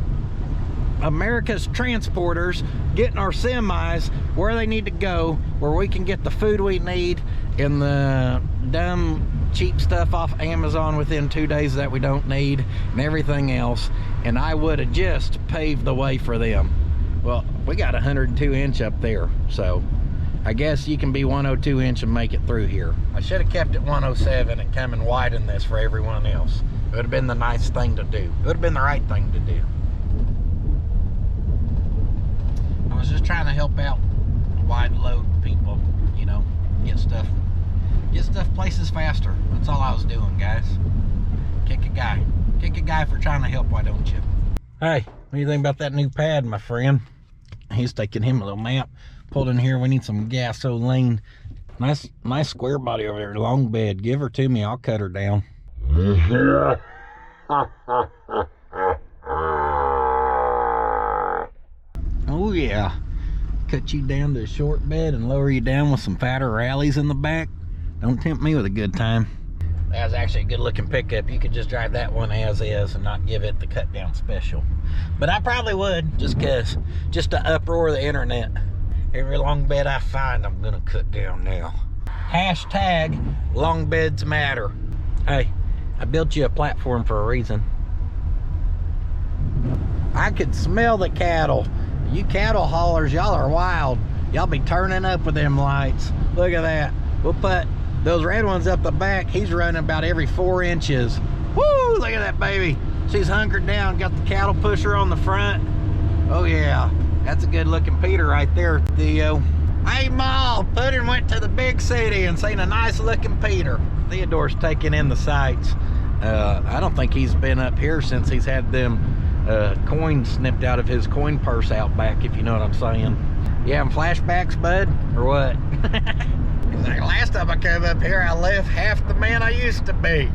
America's transporters getting our semis where they need to go, where we can get the food we need and the dumb cheap stuff off Amazon within 2 days that we don't need and everything else. And I would have just paved the way for them. Well, we got 102 inch up there, so I guess you can be 102 inch and make it through here. I should have kept it 107 and come and widen this for everyone else. It would have been the nice thing to do. It would have been the right thing to do. I was just trying to help out wide load people, you know, get stuff places faster. That's all I was doing, guys. Kick a guy for trying to help, why don't you? Hey, what do you think about that new pad, my friend? He's taking him a little nap. Pulled in here, we need some gasoline. Nice square body over there, long bed. Give her to me, I'll cut her down. Oh yeah, cut you down to a short bed and lower you down with some fatter rallies in the back. Don't tempt me with a good time. That was actually a good looking pickup. You could just drive that one as is and not give it the cut down special. But I probably would, just to uproar the internet. Every long bed I find, I'm gonna cut down now. Hashtag long beds matter. Hey, I built you a platform for a reason. I could smell the cattle. You cattle haulers, y'all are wild. Y'all be turning up with them lights. Look at that. We'll put those red ones up the back. He's running about every 4 inches. Woo, look at that baby. She's hunkered down, got the cattle pusher on the front. Oh yeah, that's a good looking Peter right there, Theo. Hey Ma, Puddin went to the big city and seen a nice looking Peter. Theodore's taking in the sights. I don't think he's been up here since he's had them coins snipped out of his coin purse out back, if you know what I'm saying. You having flashbacks, bud, or what? Like last time I came up here, I left half the man I used to be.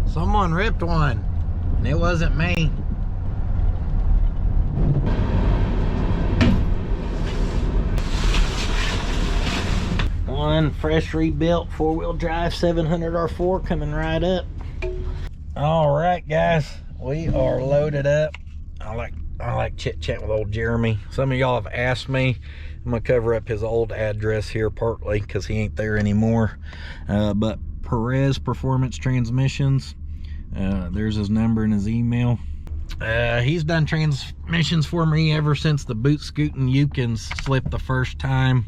Someone ripped one, and it wasn't me. One fresh rebuilt 4-wheel drive 700 R4 coming right up. All right, guys, we are loaded up. I like chit-chat with old Jeremy. Some of y'all have asked me. I'm gonna cover up his old address here partly because he ain't there anymore. But Perez Performance Transmissions, there's his number and his email. He's done transmissions for me ever since the boot scooting Yukons slipped the first time.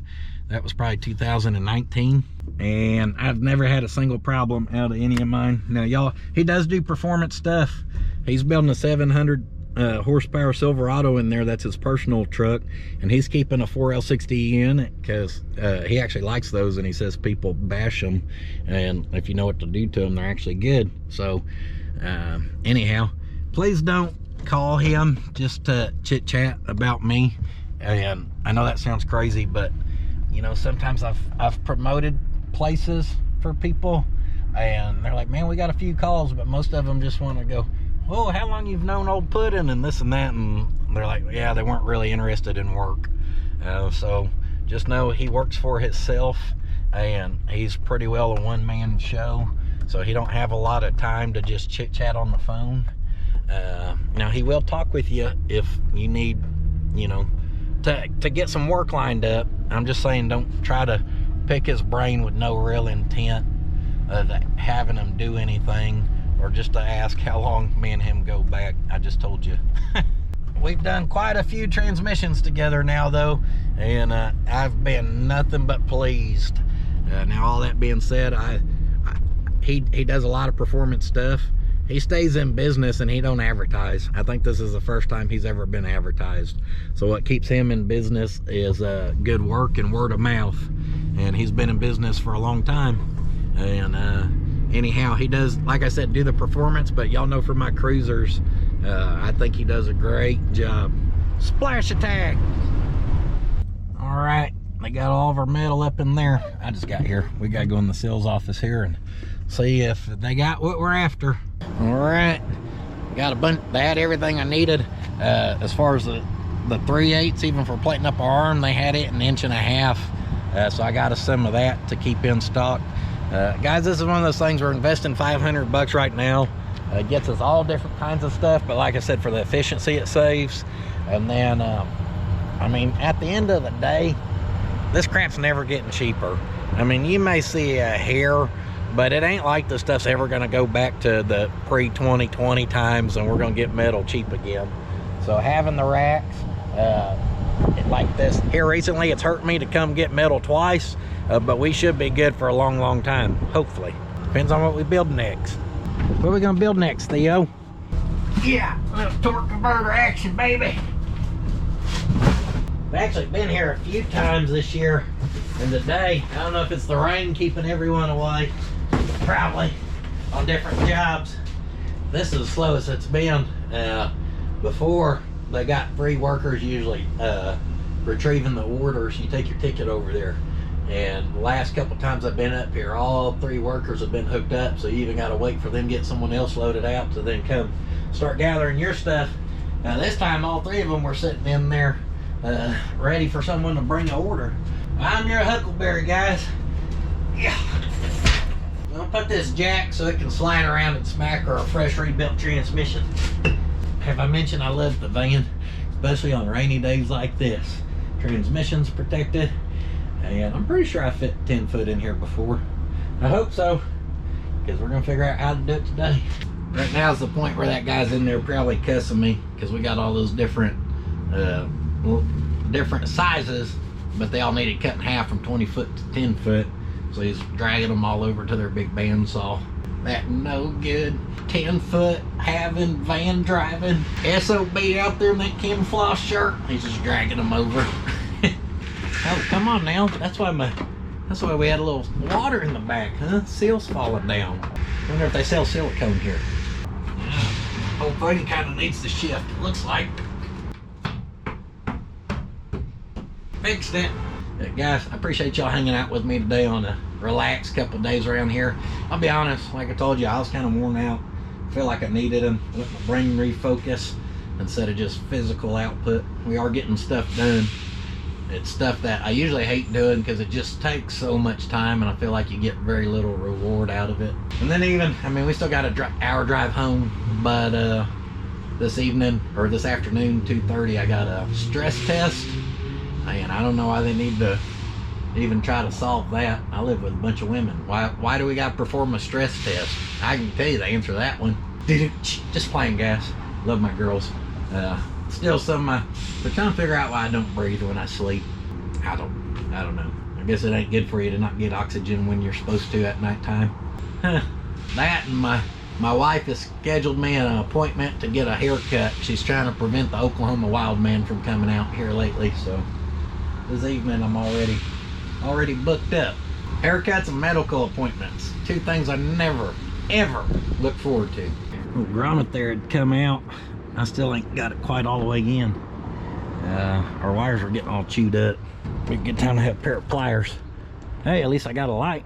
That was probably 2019, and I've never had a single problem out of any of mine. Now y'all, he does do performance stuff. He's building a 700 horsepower Silverado in there. That's his personal truck, and he's keeping a 4L60 in it because he actually likes those, and he says people bash them, and if you know what to do to them, they're actually good. So anyhow, please don't call him just to chit chat about me. And I know that sounds crazy, but you know, sometimes I've promoted places for people and they're like, man, we got a few calls, but most of them just want to go, oh, how long you've known old Puddin' and this and that, and they're like, yeah, they weren't really interested in work. So just know he works for himself, and he's pretty well a one-man show, so he don't have a lot of time to just chit chat on the phone. Now he will talk with you if you need, you know, to get some work lined up. I'm just saying, don't try to pick his brain with no real intent of having him do anything, or just to ask how long me and him go back. I just told you. We've done quite a few transmissions together now though, and I've been nothing but pleased. Now all that being said, he does a lot of performance stuff. He stays in business and he don't advertise. I think this is the first time he's ever been advertised. So what keeps him in business is good work and word of mouth. And he's been in business for a long time. And anyhow, he does, like I said, do the performance, but y'all know from my cruisers, I think he does a great job. Splash attack! All right, they got all of our metal up in there. I just got here. We gotta go in the sales office here and see if they got what we're after. All right, got a bunch. They had everything I needed. As far as the 3/8, even for plating up our arm, they had it 1.5 inches. So I got us some of that to keep in stock. Guys, this is one of those things, we're investing $500 right now. It gets us all different kinds of stuff, but like I said, for the efficiency it saves. And then, I mean, at the end of the day, this crap's never getting cheaper. I mean, you may see a hair, but it ain't like the stuff's ever gonna go back to the pre-2020 times and we're gonna get metal cheap again. So having the racks, like this here recently, it's hurt me to come get metal twice, but we should be good for a long time, hopefully. Depends on what we build next. What are we gonna build next, Theo? Yeah, a little torque converter action, baby. I've actually been here a few times this year, and today, I don't know if it's the rain keeping everyone away, probably, on different jobs. This is the slowest it's been. Before, they got 3 workers usually retrieving the orders. You take your ticket over there. And the last couple times I've been up here, all 3 workers have been hooked up, so you even got to wait for them to get someone else loaded out to then come start gathering your stuff. This time all 3 of them were sitting in there ready for someone to bring an order. I'm your huckleberry, guys. Yeah. I'm gonna put this jack so it can slide around and smack or a fresh rebuilt transmission. Have I mentioned I love the van, especially on rainy days like this? Transmission's protected. And I'm pretty sure I fit 10 foot in here before. I hope so, because we're gonna figure out how to do it today. Right now is the point where that guy's in there probably cussing me, because we got all those different sizes, but they all needed cut in half from 20 foot to 10 foot. So he's dragging them all over to their big bandsaw. That no good 10 foot having van driving SOB out there in that camouflage shirt. He's just dragging them over. Oh, come on now. That's why we had a little water in the back, huh? Seal's falling down. I wonder if they sell silicone here. Yeah, whole thing kind of needs to shift, it looks like. Fixed it. Guys, I appreciate y'all hanging out with me today on a relaxed couple days around here. I'll be honest, like I told you, I was kind of worn out. I feel like I needed them. Let my brain refocus instead of just physical output. We are getting stuff done. It's stuff that I usually hate doing because it just takes so much time and I feel like you get very little reward out of it. And then even, I mean, we still got an hour drive home, but this evening, or this afternoon, 2:30, I got a stress test. And I don't know why they need to even try to solve that. I live with a bunch of women. Why do we got to perform a stress test? I can tell you the answer to that one. Just playing, guys. Love my girls. Still they're trying to figure out why I don't breathe when I sleep. I don't know. I guess it ain't good for you to not get oxygen when you're supposed to at nighttime. That and my wife has scheduled me an appointment to get a haircut. She's trying to prevent the Oklahoma wild man from coming out here lately, so this evening I'm already booked up. Haircuts and medical appointments. 2 things I never, ever look forward to. Little grommet there had come out. I still ain't got it quite all the way in. Our wires are getting all chewed up. We get time to have a pair of pliers. Hey, at least I got a light.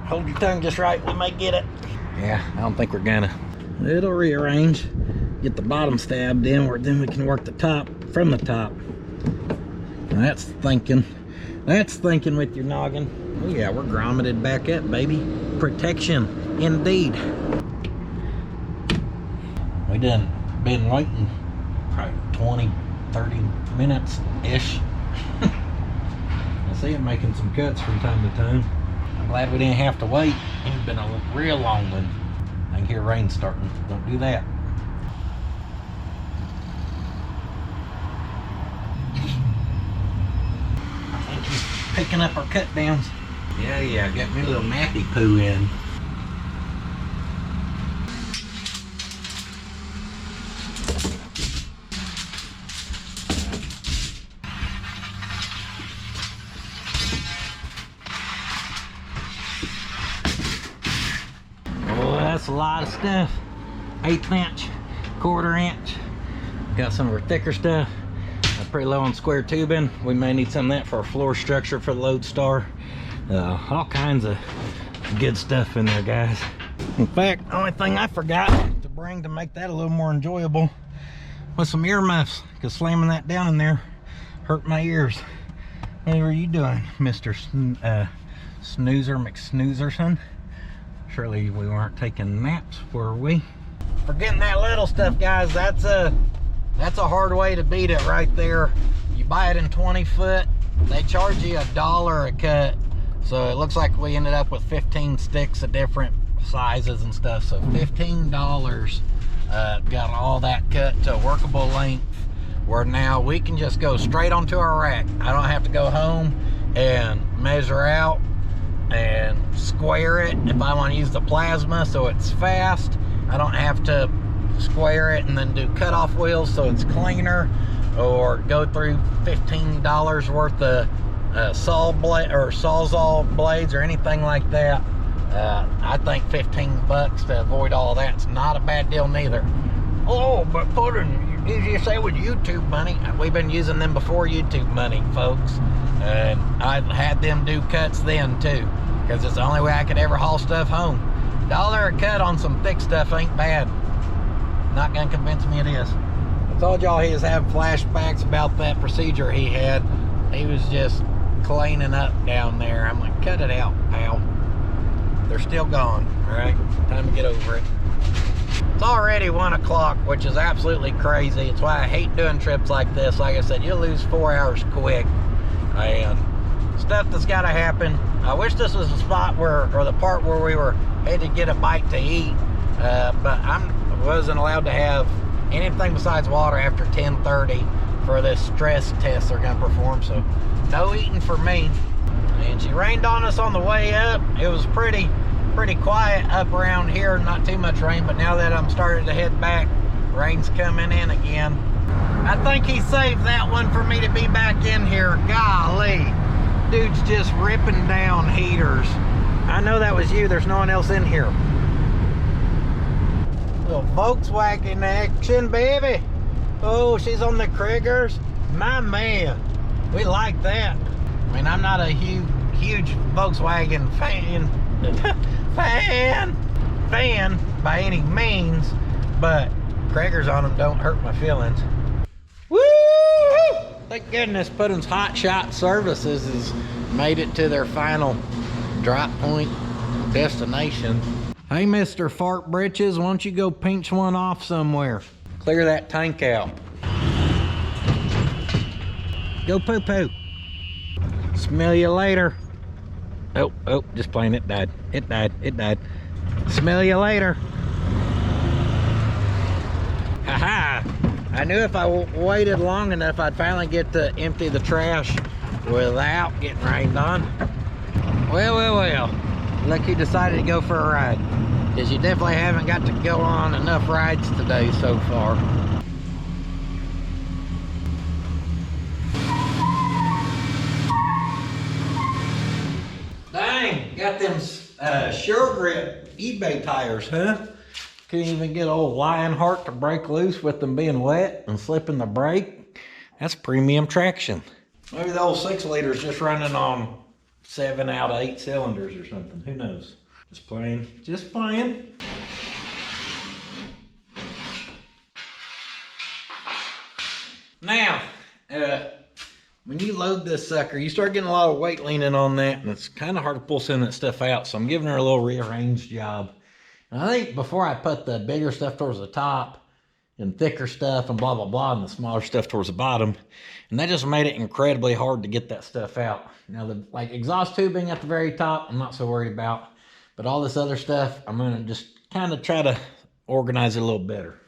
Hold your tongue just right, we may get it. Yeah, I don't think we're gonna. It'll rearrange. Get the bottom stabbed in, where then we can work the top from the top. That's thinking. That's thinking with your noggin. Oh yeah, we're grommeted back up, baby. Protection, indeed. We done been waiting probably 20, 30 minutes-ish. I see him making some cuts from time to time. I'm glad we didn't have to wait. It's been a real long one. I can hear rain starting. Don't do that. I think he's picking up our cut downs. Yeah, got me a little nappy poo in. That's a lot of stuff. 1/8 inch, 1/4 inch. Got some of our thicker stuff. Pretty low on square tubing. We may need some of that for our floor structure for the Lodestar. All kinds of good stuff in there, guys. In fact, the only thing I forgot to bring to make that a little more enjoyable was some earmuffs, because slamming that down in there hurt my ears. What were you doing, Mr. Snoozer McSnoozerson? Surely we weren't taking naps, were we? Forgetting that little stuff, guys, that's a hard way to beat it right there. You buy it in 20 foot, they charge you $1 a cut. So it looks like we ended up with 15 sticks of different sizes and stuff. So $15 got all that cut to a workable length, where now we can just go straight onto our rack. I don't have to go home and measure out and square it if I want to use the plasma so it's fast. I don't have to square it and then do cutoff wheels so it's cleaner, or go through $15 worth of sawzall blades or anything like that. I think 15 bucks to avoid all that's not a bad deal neither. Oh, but did you say with YouTube money? We've been using them before YouTube money, folks. And I had them do cuts then too, because it's the only way I could ever haul stuff home. $1 a cut on some thick stuff ain't bad. Not gonna convince me it is. I told y'all he was having flashbacks about that procedure he had. He was just cleaning up down there. I'm like, cut it out, pal. They're still gone, all right? Time to get over it. It's already 1 o'clock, which is absolutely crazy. It's why I hate doing trips like this. Like I said, you'll lose 4 hours quick. And stuff that's gotta happen. I wish this was the spot where, or the part where we were headed to get a bite to eat. But I wasn't allowed to have anything besides water after 10:30 for this stress test they're gonna perform. So no eating for me. And she rained on us on the way up. It was pretty quiet up around here, not too much rain, but now that I'm starting to head back, rain's coming in again. I think he saved that one for me to be back in here. Golly, dude's just ripping down heaters. I know that was you, there's no one else in here. Little Volkswagen action, baby. Oh, she's on the Kriegers. My man, we like that. I mean, I'm not a huge Volkswagen fan by any means, but Kriegers on them don't hurt my feelings. Woo! Thank goodness Puddin's Hot Shot Services has made it to their final drop point destination. Hey, Mr. Fart Britches, why don't you go pinch one off somewhere? Clear that tank out. Go poo-poo. Smell you later. Oh, just playing, it died. It died. Smell you later. Haha. I knew if I waited long enough, I'd finally get to empty the trash without getting rained on. Well. Look, you decided to go for a ride, because you definitely haven't got to go on enough rides today so far. Dang, got them Sure Grip eBay tires, huh? Couldn't even get old Lionheart to break loose with them being wet and slipping the brake. That's premium traction. Maybe the old 6 liter's just running on 7 out of 8 cylinders or something. Who knows? Just playing. Just playing. Now, when you load this sucker, you start getting a lot of weight leaning on that, and it's kind of hard to pull some of that stuff out. So I'm giving her a little rearranged job. And I think before I put the bigger stuff towards the top and thicker stuff and blah, blah, blah, and the smaller stuff towards the bottom, and that just made it incredibly hard to get that stuff out. Now, the like exhaust tubing at the very top, I'm not so worried about. But all this other stuff, I'm going to just kind of try to organize it a little better.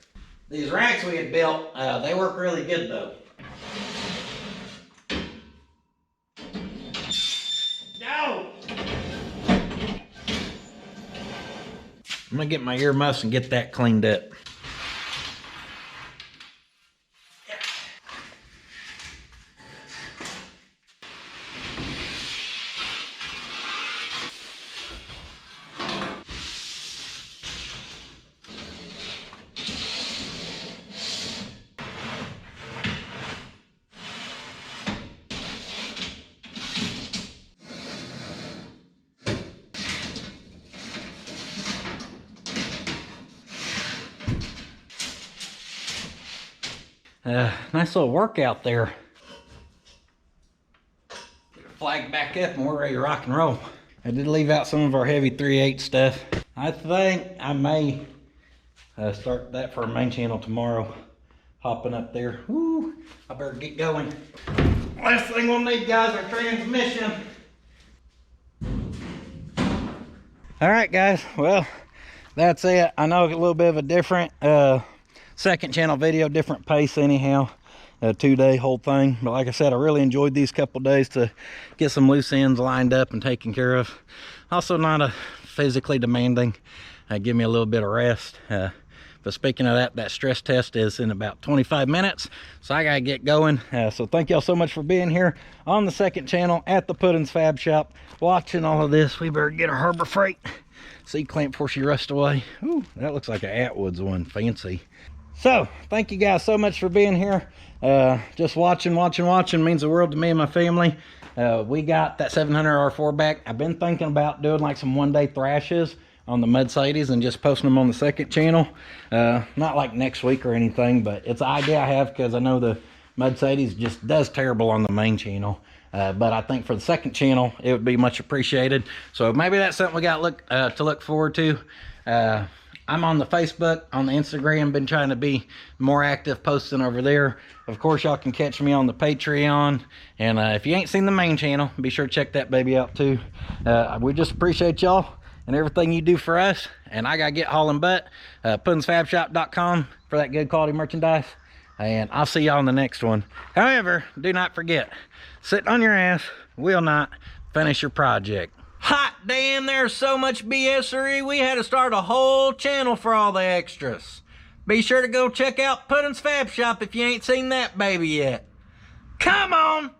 These racks we had built, they work really good though. No! I'm gonna get my earmuffs and get that cleaned up. Nice little workout there. Get a flag back up and we're ready to rock and roll. I did leave out some of our heavy 3/8 stuff. I think I may start that for our main channel tomorrow. Hopping up there. Woo, I better get going. Last thing we'll need, guys, our transmission. All right, guys. Well, that's it. I know a little bit of a different second channel video, different pace anyhow. A 2-day whole thing. But like I said, I really enjoyed these couple days to get some loose ends lined up and taken care of. Also not a physically demanding. Give me a little bit of rest. But speaking of that stress test is in about 25 minutes. So I gotta get going. So thank y'all so much for being here on the second channel at the Puddin's Fab Shop. Watching all of this. We better get our Harbor Freight C-clamp before she rusts away. Ooh, that looks like an Atwoods one. Fancy. So, thank you guys so much for being here. Just watching means the world to me and my family. We got that 700 R4 back. I've been thinking about doing like some one-day thrashes on the Mercedes and just posting them on the second channel. Not like next week or anything, but it's an idea I have because I know the Mercedes just does terrible on the main channel. But I think for the second channel, it would be much appreciated. So maybe that's something we got to look forward to. I'm on the Facebook, on the Instagram, been trying to be more active posting over there. Of course, y'all can catch me on the Patreon. And if you ain't seen the main channel, be sure to check that baby out too. We just appreciate y'all and everything you do for us. And I got to get hauling butt. PuddinsFabShop.com for that good quality merchandise. And I'll see y'all in the next one. However, do not forget, sitting on your ass will not finish your project. Hot damn, there's so much BSery. We had to start a whole channel for all the extras. Be sure to go check out Puddin's Fab Shop if you ain't seen that baby yet. Come on!